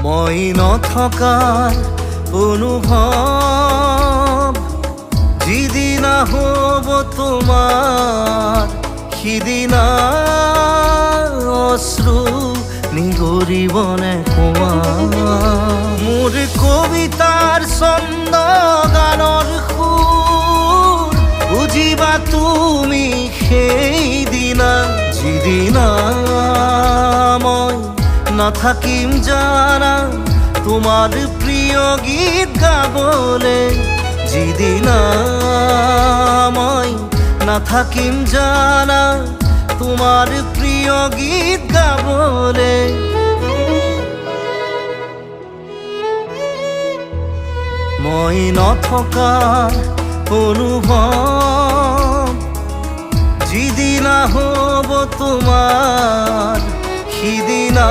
মই নথকাৰ অনুভৱ যিদিনা হ'ব তোমাৰ সিদিনা অশ্ৰু নিগৰিবনে কোৱা মোৰ কবিতাৰ ছন্দ গানৰ সুৰ বুজিবা তুমি সেইদিনা যিদিনা মই নাথাকিম জানা তোমাৰ প্ৰিয় গীত গাবলে যিদিনা মই নাথাকিম জানা তোমাৰ প্ৰিয় গীত গাবলে মই নথকাৰ অনুভৱ যিদিনা হ'ব তোমাৰ সিদিনা